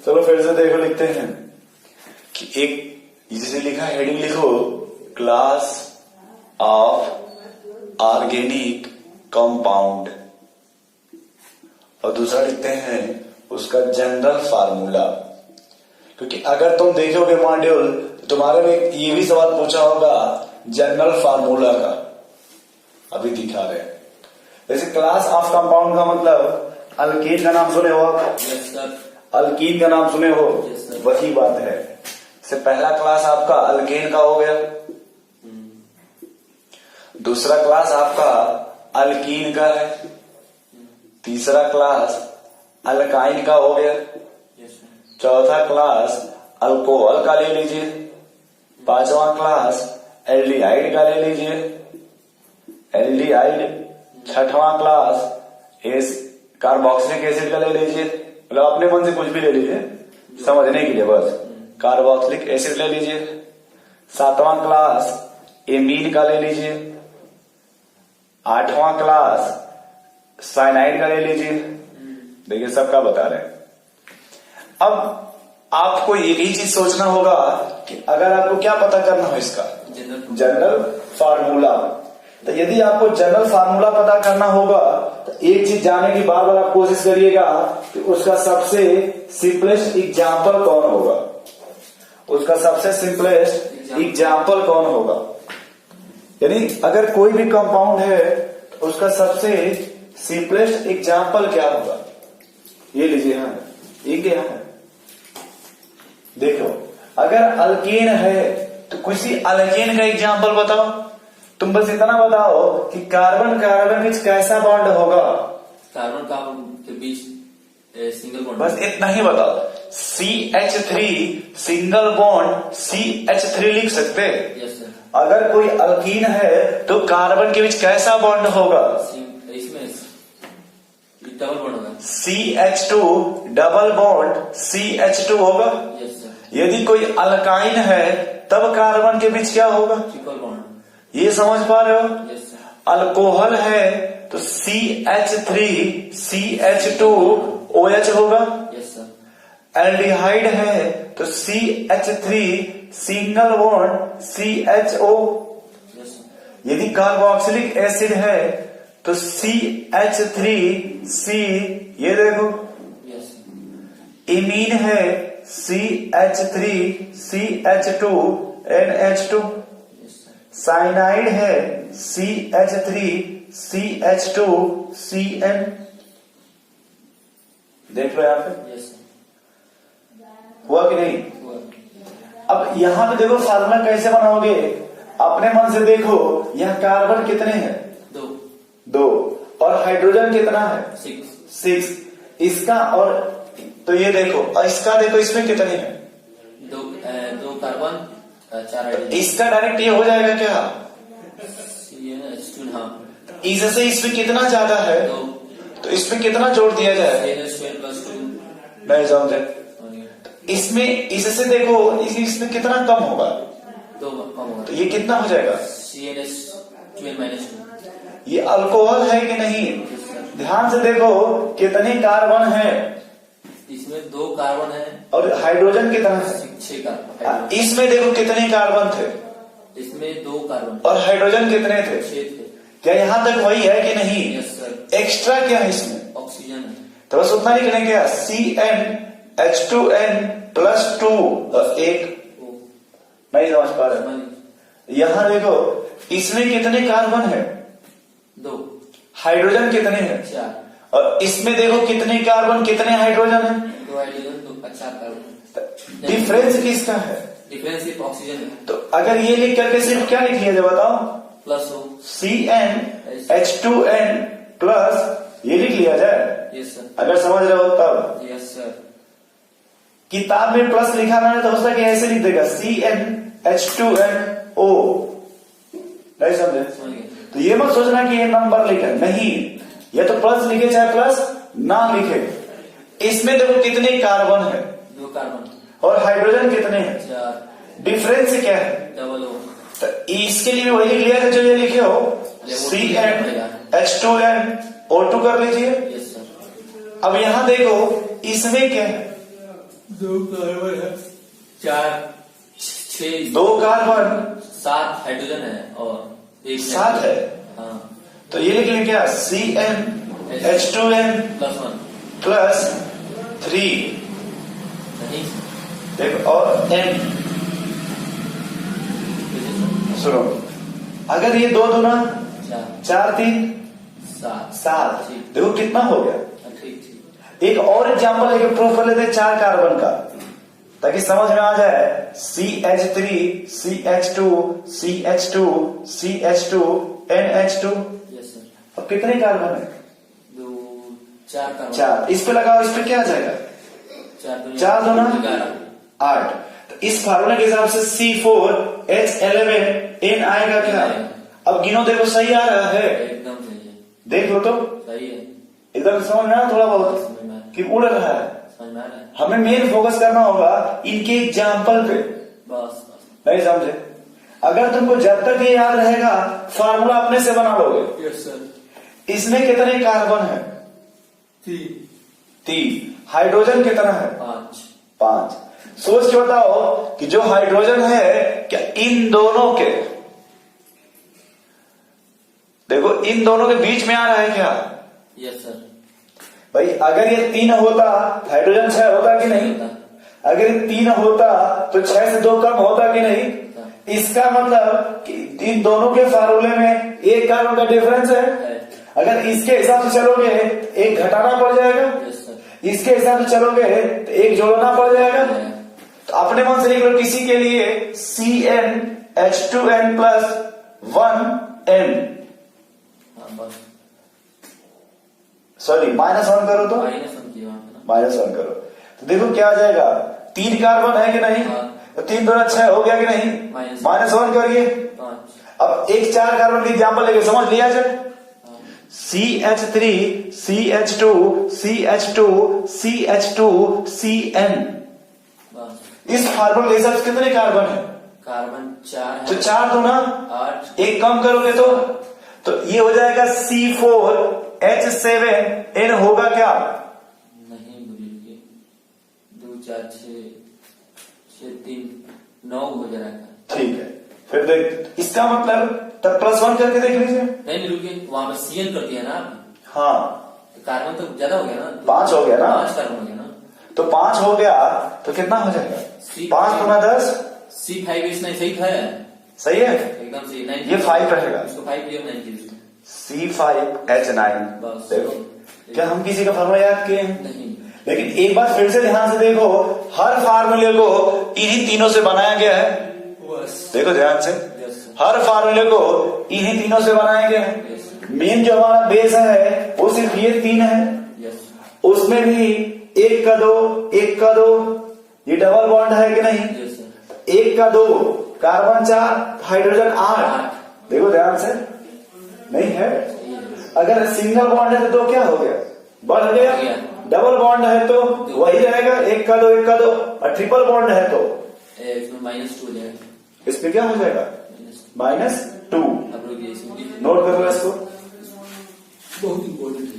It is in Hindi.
चलो फिर से देखो, लिखते हैं कि एक जैसे लिखा हेडिंग लिखो, क्लास ऑफ ऑर्गेनिक कंपाउंड, और दूसरा लिखते हैं उसका जनरल फार्मूला। क्योंकि अगर तुम देखोगे मॉड्यूल तो तुम्हारे में ये भी सवाल पूछा होगा जनरल फार्मूला का, अभी दिखा रहे हैं। जैसे क्लास ऑफ कंपाउंड का मतलब अल्कीन का नाम सुने हो? Yes sir. अल्कीन का नाम सुने हो? Yes sir. वही बात है। से पहला क्लास आपका अल्केन का हो गया, दूसरा क्लास आपका अल्कीन का है, तीसरा क्लास अल्काइन का हो गया, चौथा क्लास अल्कोहल का ले लीजिए, पांचवा क्लास एल्डिहाइड का ले लीजिए, एल्डिहाइड, छठवां क्लास कार्बोक्सिलिक एसिड का ले लीजिए, मतलब अपने मन से कुछ भी ले लीजिए समझने के लिए, बस कार्बोक्सिलिक एसिड ले लीजिए, सातवां क्लास एमीन का ले लीजिए, आठवां क्लास साइनाइड का ले लीजिए। देखिए सबका बता रहे हैं। अब आपको एक ही चीज सोचना होगा कि अगर आपको क्या पता करना हो इसका जनरल फार्मूला, तो यदि आपको जनरल फार्मूला पता करना होगा तो एक चीज जानने की बार बार आप कोशिश करिएगा कि उसका सबसे सिंपलेस्ट एग्जाम्पल कौन होगा, उसका सबसे सिंपलेस्ट एग्जाम्पल कौन होगा। यानी अगर कोई भी कंपाउंड है तो उसका सबसे सिंपलेस्ट एग्जाम्पल क्या होगा, ये लीजिए। हाँ, ये क्या है, देखो अगर अल्केन है तो किसी अल्केन का एग्जाम्पल बताओ। तुम बस इतना बताओ कि कार्बन कार्बन बीच कैसा बॉन्ड होगा, कार्बन कार्बन के बीच सिंगल बॉन्ड, बस इतना ही बताओ। CH3 सिंगल बॉन्ड CH3 लिख सकते हैं। Yes sir. अगर कोई अल्कीन है तो कार्बन के बीच कैसा बॉन्ड होगा, इसमें डबल बॉन्ड होगा, CH2 डबल बॉन्ड CH2 होगा। Yes sir. यदि कोई अल्काइन है तब कार्बन के बीच क्या होगा, ट्रिपल बॉन्ड, ये समझ पा रहे हो? Yes sir. अल्कोहल है तो CH3 CH2OH होगा। Yes sir. एल्डिहाइड है तो CH3 single bond CHO। Yes sir. यदि कार्बोक्सिलिक एसिड है तो CH3C, ये देखो। Yes sir. इमीन है CH3 CH2 NH2। साइनाइड है CH3 CH2 CN। देख लो यहां पे, यस सर। हुआ कि नहीं? हुआ। अब यहां पे देखो फार्मूला कैसे बनाओगे, अपने मन से देखो। यहाँ कार्बन कितने हैं? दो। और हाइड्रोजन कितना है? 6। इसका और तो ये देखो, और इसका देखो, इसमें कितने हैं? दो कार्बन, 4 हाइड्रोजन। इसका डायरेक्ट ये हो जाएगा क्या? CH2, हाँ। इससे इसमें कितना ज्यादा है तो इसमें कितना जोड़ दिया जाए? CH2+2। नहीं समझे? इसमें इससे देखो इसमें कितना कम होगा, 2 कम होगा, तो ये कितना हो जाएगा? CH12-2। ये अल्कोहल है कि नहीं? ध्यान से देखो कितने कार्बन है, इसमें 2 कार्बन है और हाइड्रोजन कितना है? 6 कार्बन। इसमें देखो कितने कार्बन थे, इसमें 2 कार्बन, और हाइड्रोजन कितने थे? 6 थे। क्या यहाँ तक वही है कि नहीं? Yes sir. एक्स्ट्रा क्या है इसमें? ऑक्सीजन है, तो बस उतना लिख लेंगे, CnH2n+2 और 1। नहीं समझ पा रहे? यहाँ देखो इसमें कितने कार्बन है? 2। हाइड्रोजन कितने हैं? 4। और इसमें देखो कितने कार्बन कितने हाइड्रोजन है? 2 हाइड्रोजन, 4 कार्बन। डिफरेंस किसका है? डिफरेंस सिर्फ ऑक्सीजन है। तो अगर ये लिख करके सिर्फ क्या लिख लिया जाए बताओ? प्लस हो, CnH2n प्लस ये लिख लिया जाए। Yes sir. अगर समझ रहे हो तब। Yes sir. किताब में प्लस लिखा ना है तो हो सकता है ऐसे लिख देगा CnH2nO। नहीं समझे? तो ये मत सोचना कि ये नंबर लिखे, नहीं, ये तो प्लस लिखे चाहे प्लस ना लिखे। इसमें देखो कितने कार्बन है? 2 कार्बन। और हाइड्रोजन कितने हैं? 4। डिफरेंस क्या है? डबल हो, तो इसके लिए वही लिख लिया था जो ये लिखे हो, CnH2nO2 कर लीजिए। Yes sir. अब यहां देखो इसमें क्या है? दो कार्बन है, 6 2 कार्बन 7 हाइड्रोजन है और एक 7 है। हाँ तो ये लिख लें क्या, CnH2n +1 प्लस 3, नहीं देखो और n। सुनो, अगर ये 2 दूना 4 3 7, ठीक देखो कितना हो गया। ठीक। एक और एग्जांपल लेके प्रूफ कर लेते हैं 4 कार्बन का, ताकि समझ में आ जाए। CH3 CH2 CH2 CH2 NH2, yes sir. अब कितने कार्बन है, 2 4 कार्बन, 4। इस पे लगाओ, इस पे क्या आ जाएगा, 4 दूना 8। तो इस फार्मूले के हिसाब से C4H11N आएगा क्या। अब गिनो, देखो सही आ रहा है, एकदम सही है, देख लो तो सही है, एकदम समझ में आ रहा थोड़ा बहुत समझ में आ रहा कि उड़ रहा है। है, समझ में आ रहा है। हमें मेन फोकस करना होगा इनके एग्जाम्पल पे, बस नहीं समझे। अगर तुमको जब तक ये याद रहेगा फार्मूला अपने से बना लोगे। Yes sir. इसमें कितने कार्बन है, 3। हाइड्रोजन कितना है, 5। सोच के बताओ कि जो हाइड्रोजन है क्या इन दोनों के, देखो इन दोनों के बीच में आ रहा है क्या। Yes sir. भाई अगर ये 3 होता, हाइड्रोजन 6 होता कि नहीं, अगर ये 3 होता तो 6 से 2 कम होता कि नहीं। इसका मतलब कि इन दोनों के फार्मूले में 1 कार्बन का डिफरेंस है। अगर इसके हिसाब से चलोगे 1 घटाना पड़ जाएगा, यस सर। इसके हिसाब से चलोगे तो 1 जोड़ना पड़ जाएगा। तो अपने मन से लिख लो, किसी के लिए CnH2n प्लस 1n, बस सॉरी -1 करो तो -1 करो तो देखो क्या आ जाएगा, 3 कार्बन है कि नहीं, तो 3 दूना 6 हो गया कि नहीं, -1 करिए। 5। अब एक 4 कार्बन की एग्जाम्पल लेके समझ लिया जाए। CH3 CH2 CH2 CH2 CN, इस फार्मूले के हिसाब से कितने कार्बन है, कार्बन 4 है, तो 4 दूना 8। 1 कम करोगे तो ये हो जाएगा C4H7N होगा क्या, नहीं भूलिए, 2 4 6 3 9 हो जाएगा। ठीक है। फिर देख, इसका मतलब तब +1 करके देख लीजिए। नहीं रुकिए, वहां पे CN कर दिया ना आप, हाँ, तो कार्बन तो ज्यादा हो गया ना, 5 हो गया ना, 5 कार्बन हो गया ना, तो 5 हो गया तो कितना हो जाएगा, 5 गुना 10, C5 इसने सही था, सही है, एकदम सही। 9 ये 5 रहेगा, इसको 5 दिया, 9 दिया C5H9। बस। देखो क्या हम किसी का फार्मूला याद किए हैं, नहीं। लेकिन एक बार फिर से ध्यान से देखो, हर फार्मूले को इन्हीं तीनों से बनाया गया है। बस देखो ध्यान से, यस हर फार्मूले को इन्हीं तीनों से बनाया गया है। यस मेन जो हमारा बेस है वो सिर्फ ये 3 है, यस उसमें भी 1 का 2 1 का 2, ये डबल बॉन्ड है कि नहीं, यस 1 का 2 कार्बन 4 हाइड्रोजन 8। देखो ध्यान से, नहीं है। अगर सिंगल बॉन्ड है तो क्या हो गया, बढ़ गया। डबल बॉन्ड है तो वही रहेगा, 1 का 2 1 का 2, और ट्रिपल बॉन्ड है तो इसमें -2 हो जाएगा, इसमें क्या हो जाएगा, -2। अब रुकिए, इसमें नोट करो इसको। बहुत इंपॉर्टेंट है।